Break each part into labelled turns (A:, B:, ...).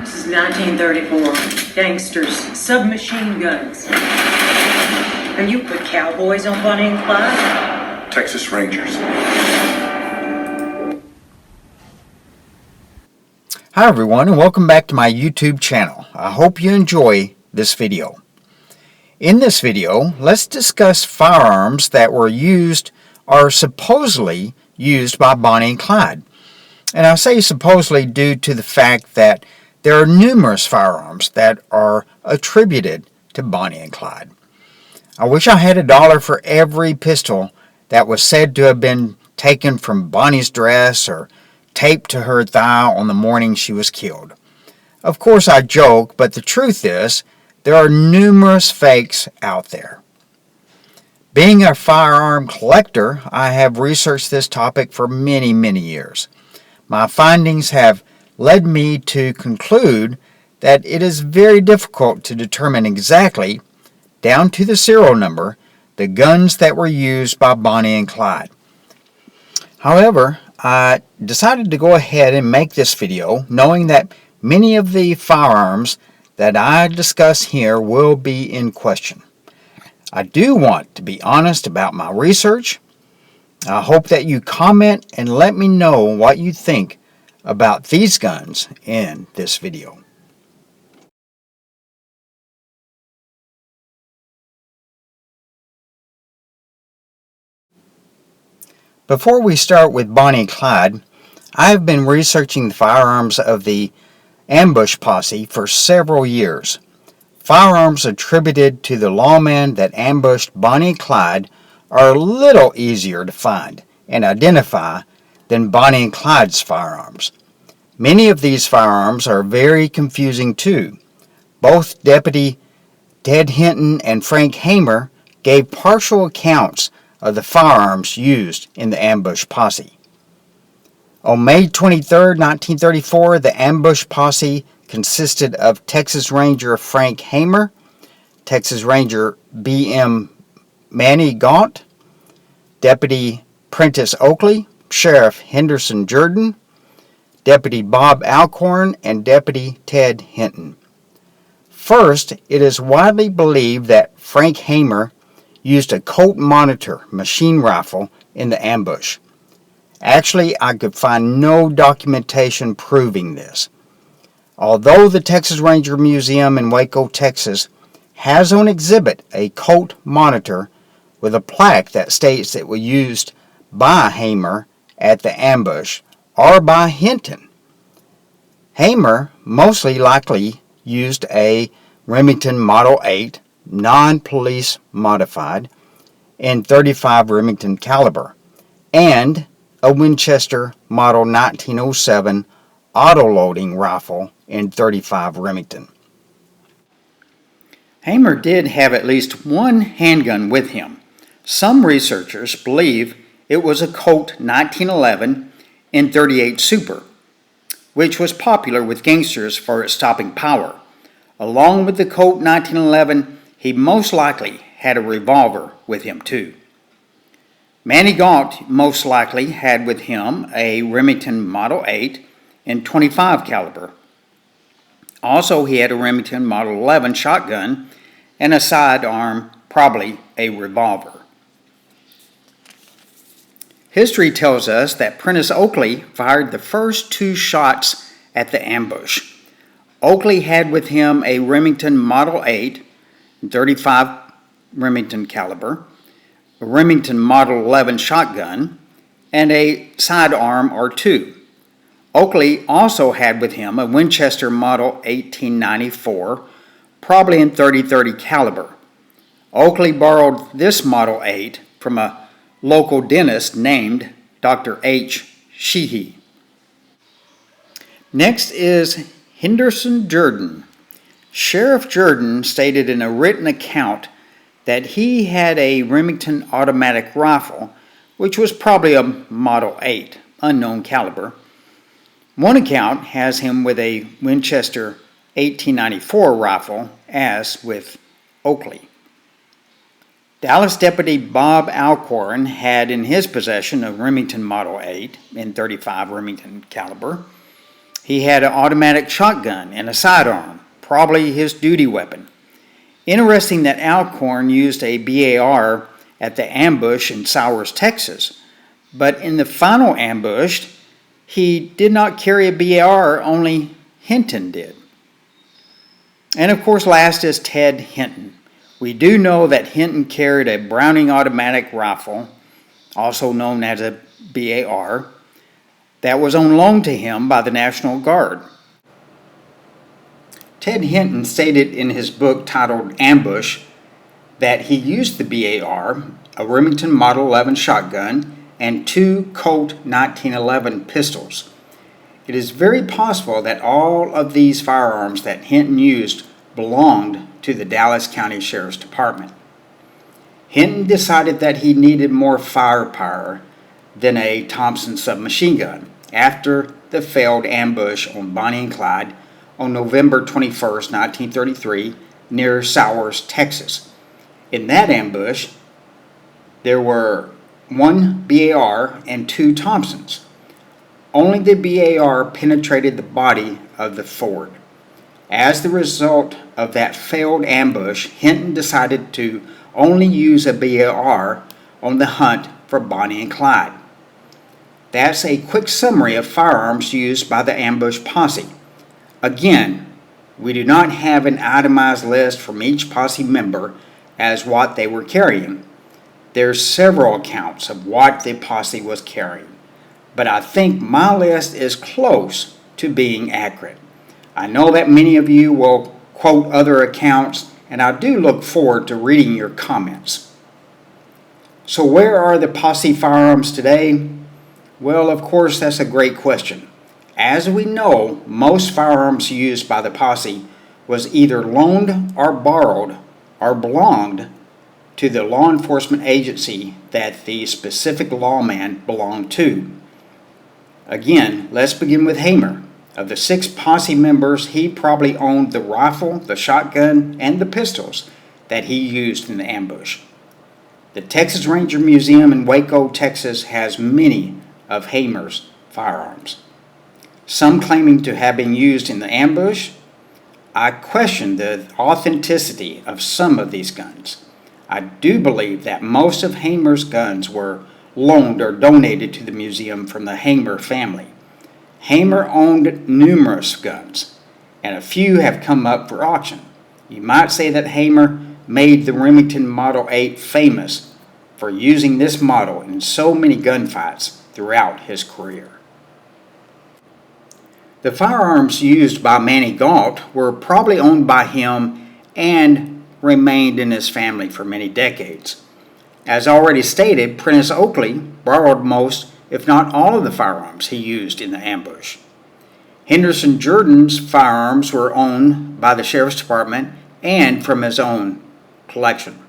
A: This is 1934. Gangsters, submachine guns. And you put cowboys on Bonnie and Clyde?
B: Texas Rangers.
C: Hi everyone, and welcome back to my YouTube channel. I hope you enjoy this video. In this video, let's discuss firearms that were used or supposedly used by Bonnie and Clyde. And I say supposedly due to the fact that there are numerous firearms that are attributed to Bonnie and Clyde. I wish I had $1 for every pistol that was said to have been taken from Bonnie's dress or taped to her thigh on the morning she was killed. Of course I joke, but the truth is there are numerous fakes out there. Being a firearm collector, I have researched this topic for many years. My findings have led me to conclude that it is very difficult to determine exactly, down to the serial number, the guns that were used by Bonnie and Clyde. However, I decided to go ahead and make this video knowing that many of the firearms that I discuss here will be in question. I do want to be honest about my research. I hope that you comment and let me know what you think about these guns in this video. Before we start with Bonnie and Clyde, I have been researching the firearms of the ambush posse for several years. Firearms attributed to the lawman that ambushed Bonnie and Clyde are a little easier to find and identify than Bonnie and Clyde's firearms. Many of these firearms are very confusing too. Both Deputy Ted Hinton and Frank Hamer gave partial accounts of the firearms used in the ambush posse. On May 23, 1934, the ambush posse consisted of Texas Ranger Frank Hamer, Texas Ranger B.M. Manny Gaunt, Deputy Prentice Oakley, Sheriff Henderson Jordan, Deputy Bob Alcorn, and Deputy Ted Hinton. First, it is widely believed that Frank Hamer used a Colt Monitor machine rifle in the ambush. Actually, I could find no documentation proving this. Although the Texas Ranger Museum in Waco, Texas has on exhibit a Colt Monitor with a plaque that states it was used by Hamer at the ambush or by Hinton. Hamer mostly likely used a Remington Model 8 non-police modified in .35 Remington caliber and a Winchester Model 1907 auto-loading rifle in .35 Remington. Hamer did have at least one handgun with him. Some researchers believe it was a Colt 1911 in .38 Super, which was popular with gangsters for its stopping power. Along with the Colt 1911, he most likely had a revolver with him too. Manny Gaunt most likely had with him a Remington Model 8 in .25 caliber. Also, he had a Remington Model 11 shotgun and a sidearm, probably a revolver. History tells us that Prentice Oakley fired the first 2 shots at the ambush. Oakley had with him a Remington Model 8, .35 Remington caliber, a Remington Model 11 shotgun, and a sidearm or 2. Oakley also had with him a Winchester Model 1894, probably in .30 caliber. Oakley borrowed this Model 8 from a local dentist named Dr. H. Sheehy. Next is Henderson Jordan. Sheriff Jordan stated in a written account that he had a Remington automatic rifle, which was probably a Model 8, unknown caliber. One account has him with a Winchester 1894 rifle, as with Oakley. Dallas Deputy Bob Alcorn had in his possession a Remington Model 8 in .35 Remington caliber. He had an automatic shotgun and a sidearm, probably his duty weapon. Interesting that Alcorn used a BAR at the ambush in Sowers, Texas, but in the final ambush, he did not carry a BAR, only Hinton did. And of course, last is Ted Hinton. We do know that Hinton carried a Browning automatic rifle, also known as a BAR, that was on loan to him by the National Guard. Ted Hinton stated in his book titled Ambush that he used the BAR, a Remington Model 11 shotgun, and 2 Colt 1911 pistols. It is very possible that all of these firearms that Hinton used belonged to the Dallas County Sheriff's Department. Hinton decided that he needed more firepower than a Thompson submachine gun after the failed ambush on Bonnie and Clyde on November 21, 1933, near Sowers, Texas. In that ambush, there were 1 BAR and 2 Thompsons. Only the BAR penetrated the body of the Ford. As the result of that failed ambush, Hinton decided to only use a BAR on the hunt for Bonnie and Clyde. That's a quick summary of firearms used by the ambush posse. Again, we do not have an itemized list from each posse member as what they were carrying. There's several accounts of what the posse was carrying, but I think my list is close to being accurate. I know that many of you will quote other accounts, and I do look forward to reading your comments. So where are the posse firearms today? Well, of course, that's a great question. As we know, most firearms used by the posse was either loaned or borrowed or belonged to the law enforcement agency that the specific lawman belonged to. Again, let's begin with Hamer. Of the 6 posse members, he probably owned the rifle, the shotgun, and the pistols that he used in the ambush. The Texas Ranger Museum in Waco, Texas has many of Hamer's firearms, some claiming to have been used in the ambush. I question the authenticity of some of these guns. I do believe that most of Hamer's guns were loaned or donated to the museum from the Hamer family. Hamer owned numerous guns, and a few have come up for auction. You might say that Hamer made the Remington Model 8 famous for using this model in so many gunfights throughout his career. The firearms used by Manny Galt were probably owned by him and remained in his family for many decades. As already stated, Prentice Oakley borrowed most, if not all, of the firearms he used in the ambush. Henderson Jordan's firearms were owned by the Sheriff's Department and from his own collection.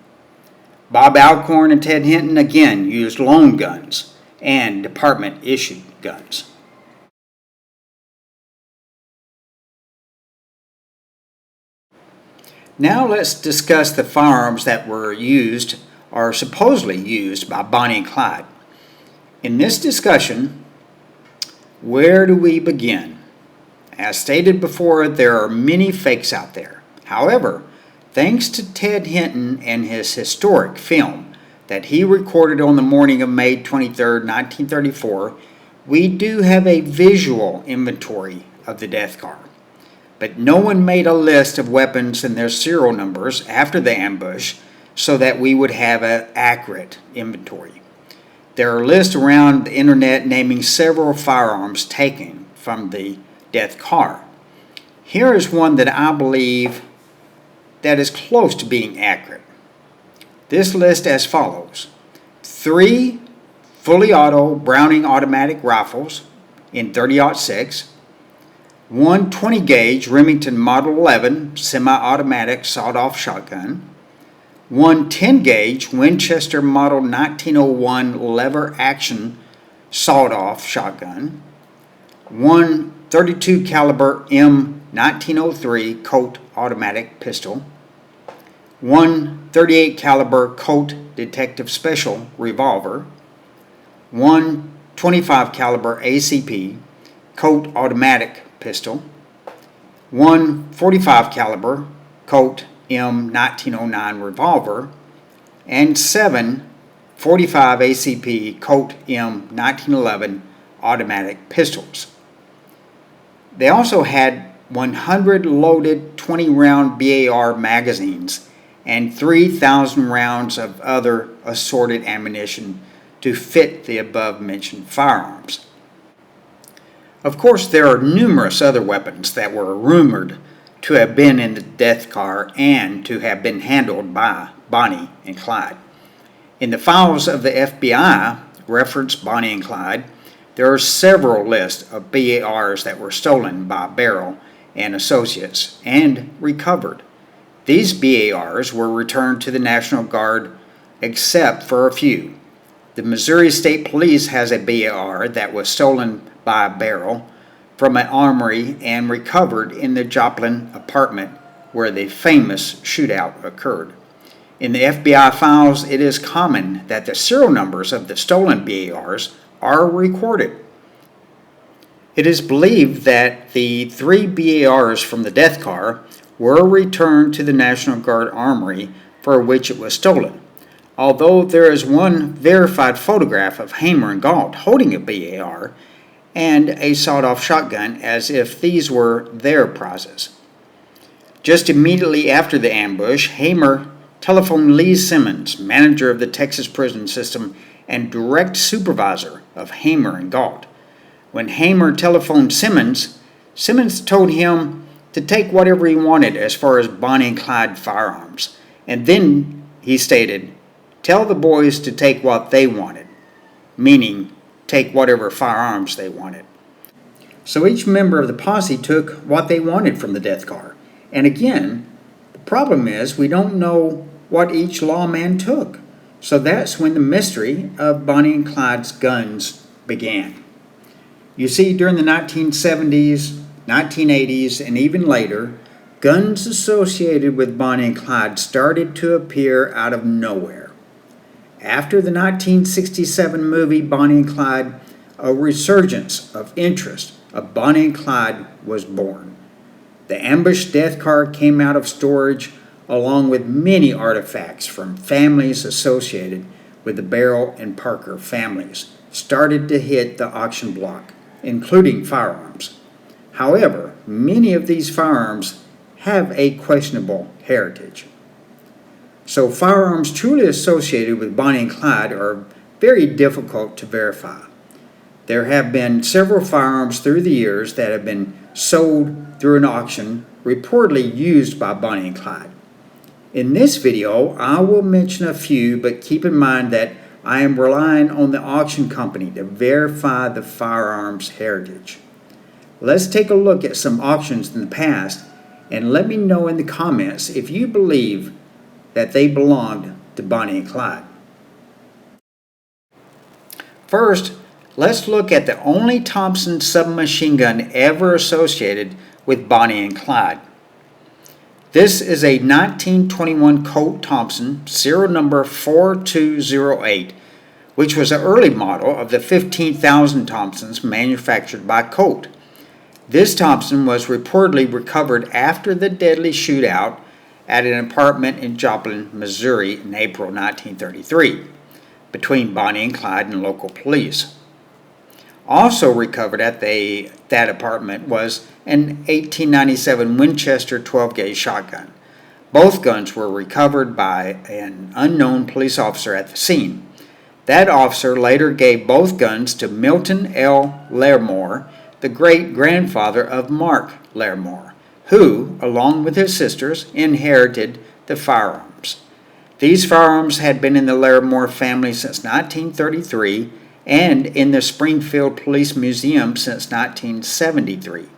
C: Bob Alcorn and Ted Hinton again used loan guns and department-issued guns. Now let's discuss the firearms that were used or supposedly used by Bonnie and Clyde. In this discussion, where do we begin? As stated before, there are many fakes out there. However, thanks to Ted Hinton and his historic film that he recorded on the morning of May 23, 1934, we do have a visual inventory of the death car. But no one made a list of weapons and their serial numbers after the ambush so that we would have an accurate inventory. There are lists around the internet naming several firearms taken from the death car. Here is one that I believe that is close to being accurate. This list as follows: 3 fully auto Browning automatic rifles in 30-06, 1 20-gauge Remington Model 11 semi-automatic sawed-off shotgun, 1 10-gauge Winchester Model 1901 lever-action sawed-off shotgun, 1 .32 caliber M1903 Colt automatic pistol, 1 .38 caliber Colt Detective Special revolver, 1 .25 caliber ACP Colt automatic pistol, one .45 caliber Colt M1909 revolver, and 7 .45 ACP Colt M1911 automatic pistols. They also had 100 loaded 20-round BAR magazines and 3,000 rounds of other assorted ammunition to fit the above-mentioned firearms. Of course, there are numerous other weapons that were rumored to have been in the death car and to have been handled by Bonnie and Clyde. In the files of the FBI reference Bonnie and Clyde, there are several lists of BARs that were stolen by Barrel and Associates and recovered. These BARs were returned to the National Guard except for a few. The Missouri State Police has a BAR that was stolen by Barrel from an armory and recovered in the Joplin apartment where the famous shootout occurred. In the FBI files, it is common that the serial numbers of the stolen BARs are recorded. It is believed that the 3 BARs from the death car were returned to the National Guard Armory for which it was stolen, although there is one verified photograph of Hamer and Galt holding a BAR and a sawed-off shotgun as if these were their prizes. Just immediately after the ambush, Hamer telephoned Lee Simmons, manager of the Texas prison system and direct supervisor of Hamer and Galt. When Hamer telephoned Simmons, Simmons told him to take whatever he wanted as far as Bonnie and Clyde firearms, and then he stated, "Tell the boys to take what they wanted," meaning take whatever firearms they wanted. So each member of the posse took what they wanted from the death car. And again, the problem is we don't know what each lawman took. So that's when the mystery of Bonnie and Clyde's guns began. You see, during the 1970s, 1980s, and even later, guns associated with Bonnie and Clyde started to appear out of nowhere. After the 1967 movie Bonnie and Clyde, a resurgence of interest of Bonnie and Clyde was born. The ambushed death car came out of storage along with many artifacts from families associated with the Barrel and Parker families, started to hit the auction block, including firearms. However, many of these firearms have a questionable heritage. So firearms truly associated with Bonnie and Clyde are very difficult to verify. There have been several firearms through the years that have been sold through an auction reportedly used by Bonnie and Clyde. In this video, I will mention a few, but keep in mind that I am relying on the auction company to verify the firearms heritage. Let's take a look at some auctions in the past and let me know in the comments if you believe that they belonged to Bonnie and Clyde. First, let's look at the only Thompson submachine gun ever associated with Bonnie and Clyde. This is a 1921 Colt Thompson, serial number 4208, which was an early model of the 15,000 Thompsons manufactured by Colt. This Thompson was reportedly recovered after the deadly shootout at an apartment in Joplin, Missouri in April 1933 between Bonnie and Clyde and local police. Also recovered at that apartment was an 1897 Winchester 12-gauge shotgun. Both guns were recovered by an unknown police officer at the scene. That officer later gave both guns to Milton L. Larimore, the great-grandfather of Mark Larimore, who, along with his sisters, inherited the firearms. These firearms had been in the Larimore family since 1933 and in the Springfield Police Museum since 1973.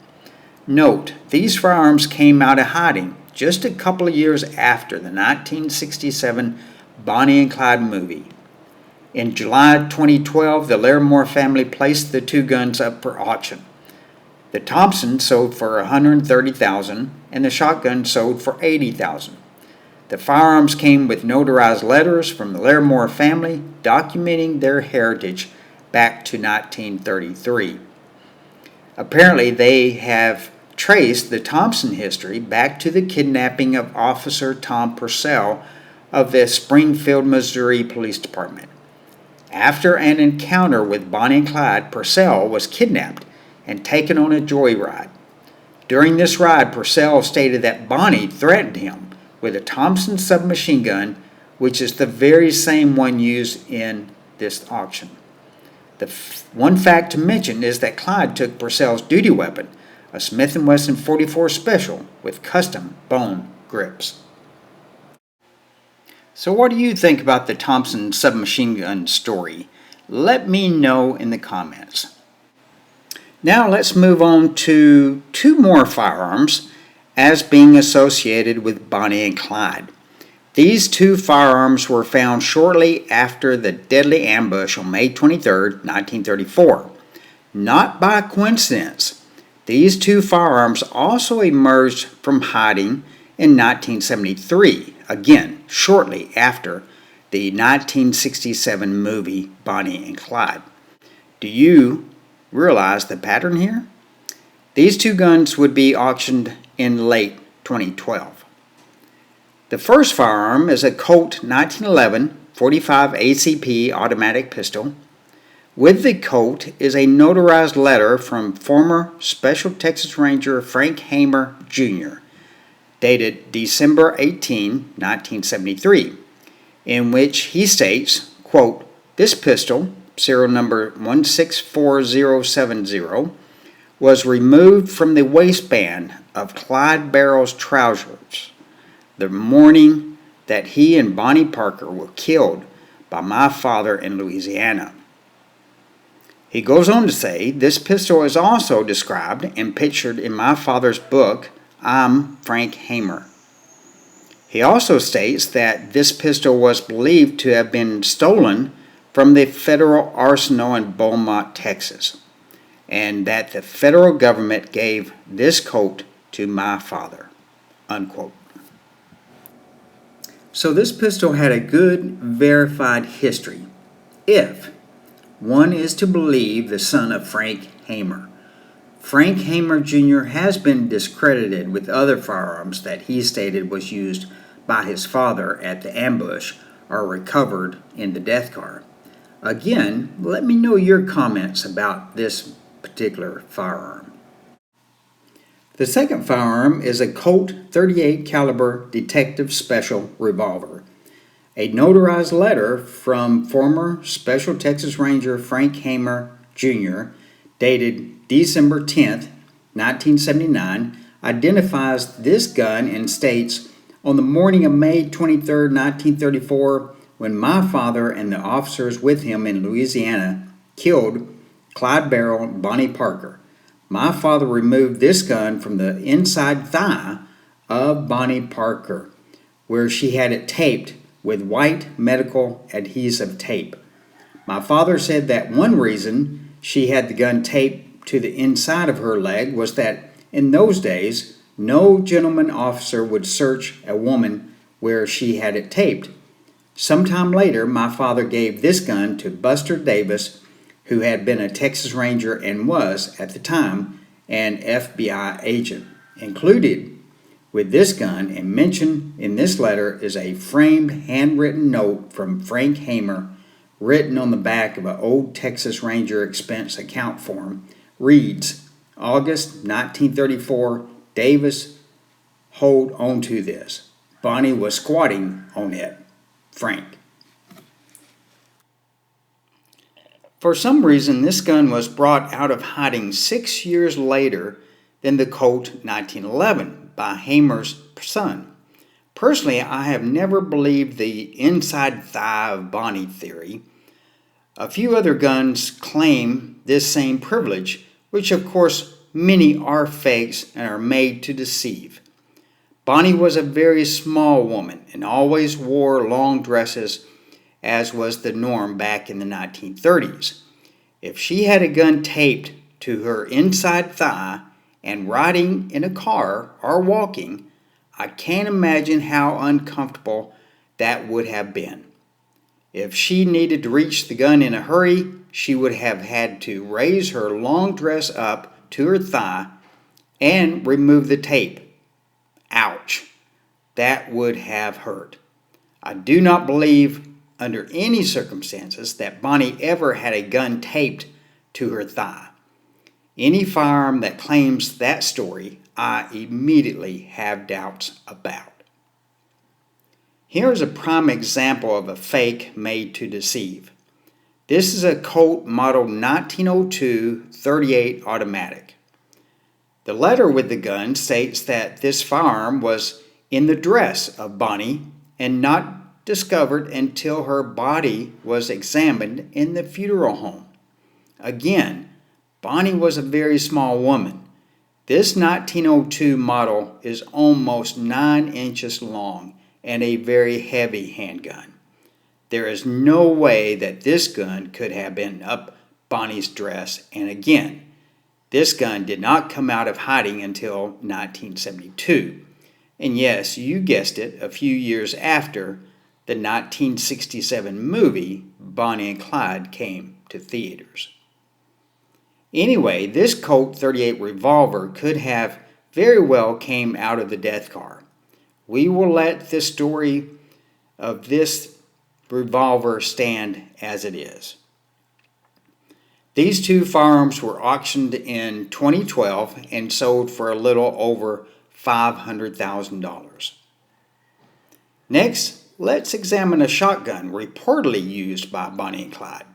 C: Note, these firearms came out of hiding just a couple of years after the 1967 Bonnie and Clyde movie. In July 2012, the Larimore family placed the two guns up for auction. The Thompson sold for $130,000 and the shotgun sold for $80,000. The firearms came with notarized letters from the Larimore family documenting their heritage back to 1933. Apparently, they have traced the Thompson history back to the kidnapping of Officer Tom Purcell of the Springfield, Missouri Police Department. After an encounter with Bonnie and Clyde, Purcell was kidnapped and taken on a joyride. During this ride, Purcell stated that Bonnie threatened him with a Thompson submachine gun, which is the very same one used in this auction. One fact to mention is that Clyde took Purcell's duty weapon, a Smith & Wesson .44 Special with custom bone grips. So what do you think about the Thompson submachine gun story? Let me know in the comments. Now let's move on to two more firearms as being associated with Bonnie and Clyde. These two firearms were found shortly after the deadly ambush on May 23, 1934. Not by coincidence, these two firearms also emerged from hiding in 1973, again shortly after the 1967 movie Bonnie and Clyde. Do you realize the pattern here? These two guns would be auctioned in late 2012. The first firearm is a Colt 1911 .45 ACP automatic pistol. With the Colt is a notarized letter from former Special Texas Ranger Frank Hamer, Jr., dated December 18, 1973, in which he states, quote, "This pistol, serial number 164070, was removed from the waistband of Clyde Barrow's trousers the morning that he and Bonnie Parker were killed by my father in Louisiana." He goes on to say, this pistol is also described and pictured in my father's book, I'm Frank Hamer. He also states that this pistol was believed to have been stolen from the federal arsenal in Beaumont, Texas, and that the federal government gave this Colt to my father, unquote. So this pistol had a good, verified history, if one is to believe the son of Frank Hamer. Frank Hamer Jr. has been discredited with other firearms that he stated was used by his father at the ambush or recovered in the death car. Again, let me know your comments about this particular firearm. The second firearm is a Colt .38 caliber Detective Special revolver. A notarized letter from former Special Texas Ranger Frank Hamer, Jr., dated December 10, 1979, identifies this gun and states, "On the morning of May 23, 1934, when my father and the officers with him in Louisiana killed Clyde Barrow and Bonnie Parker, my father removed this gun from the inside thigh of Bonnie Parker, where she had it taped with white medical adhesive tape. My father said that one reason she had the gun taped to the inside of her leg was that in those days, no gentleman officer would search a woman where she had it taped. Sometime later, my father gave this gun to Buster Davis, who had been a Texas Ranger and was, at the time, an FBI agent. Included with this gun and mentioned in this letter is a framed handwritten note from Frank Hamer written on the back of an old Texas Ranger expense account form. Reads, August 1934, Davis, hold on to this. Bonnie was squatting on it. Frank. For some reason, this gun was brought out of hiding 6 years later than the Colt 1911 by Hamer's son. Personally, I have never believed the inside thigh of Bonnie theory. A few other guns claim this same privilege, which of course many are fakes and are made to deceive. Bonnie was a very small woman and always wore long dresses, as was the norm back in the 1930s. If she had a gun taped to her inside thigh and riding in a car or walking, I can't imagine how uncomfortable that would have been. If she needed to reach the gun in a hurry, she would have had to raise her long dress up to her thigh and removed the tape. Ouch. That would have hurt. I do not believe under any circumstances that Bonnie ever had a gun taped to her thigh. Any firearm that claims that story, I immediately have doubts about. Here's a prime example of a fake made to deceive. This is a Colt Model 1902 .38 automatic. The letter with the gun states that this firearm was in the dress of Bonnie and not discovered until her body was examined in the funeral home. Again, Bonnie was a very small woman. This 1902 model is almost 9 inches long and a very heavy handgun. There is no way that this gun could have been up Bonnie's dress, and again, this gun did not come out of hiding until 1972. And yes, you guessed it, a few years after the 1967 movie Bonnie and Clyde came to theaters. Anyway, this Colt .38 revolver could have very well came out of the death car. We will let the story of this revolver stand as it is. These two firearms were auctioned in 2012 and sold for a little over $500,000. Next, let's examine a shotgun reportedly used by Bonnie and Clyde.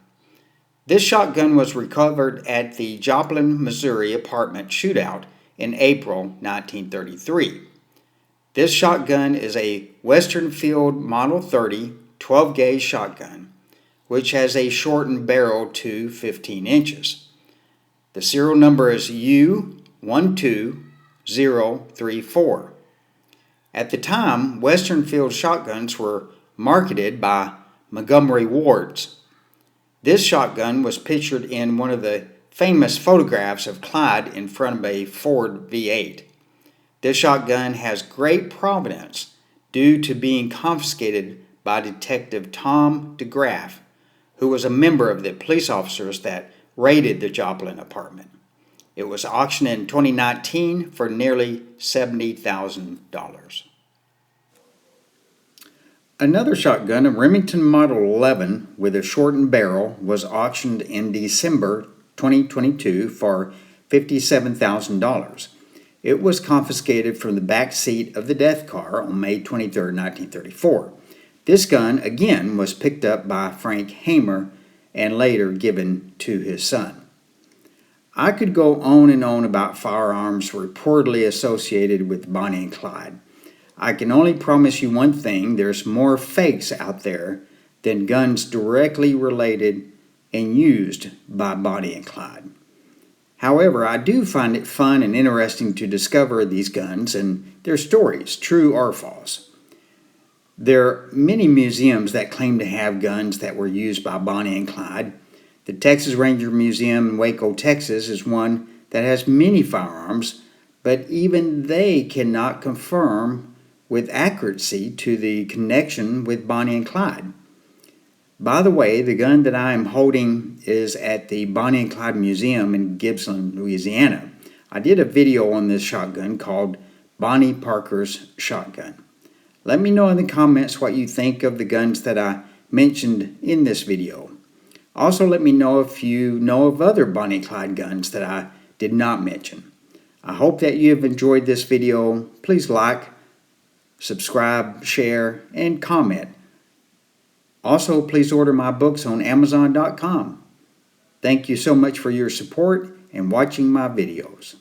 C: This shotgun was recovered at the Joplin, Missouri apartment shootout in April 1933. This shotgun is a Western Field Model 30 12-gauge shotgun, which has a shortened barrel to 15 inches. The serial number is U12034. At the time, Western Field shotguns were marketed by Montgomery Ward's. This shotgun was pictured in one of the famous photographs of Clyde in front of a Ford V8. This shotgun has great provenance due to being confiscated by Detective Tom DeGraff, who was a member of the police officers that raided the Joplin apartment. It was auctioned in 2019 for nearly $70,000. Another shotgun, a Remington Model 11 with a shortened barrel, was auctioned in December 2022 for $57,000. It was confiscated from the back seat of the death car on May 23, 1934. This gun, again, was picked up by Frank Hamer and later given to his son. I could go on and on about firearms reportedly associated with Bonnie and Clyde. I can only promise you one thing: there's more fakes out there than guns directly related and used by Bonnie and Clyde. However, I do find it fun and interesting to discover these guns and their stories, true or false. There are many museums that claim to have guns that were used by Bonnie and Clyde. The Texas Ranger Museum in Waco, Texas is one that has many firearms, but even they cannot confirm with accuracy to the connection with Bonnie and Clyde. By the way, the gun that I am holding is at the Bonnie and Clyde Museum in Gibson, Louisiana. I did a video on this shotgun called Bonnie Parker's Shotgun. Let me know in the comments what you think of the guns that I mentioned in this video. Also, let me know if you know of other Bonnie and Clyde guns that I did not mention. I hope that you have enjoyed this video. Please like, subscribe, share, and comment. Also, please order my books on Amazon.com. Thank you so much for your support and watching my videos.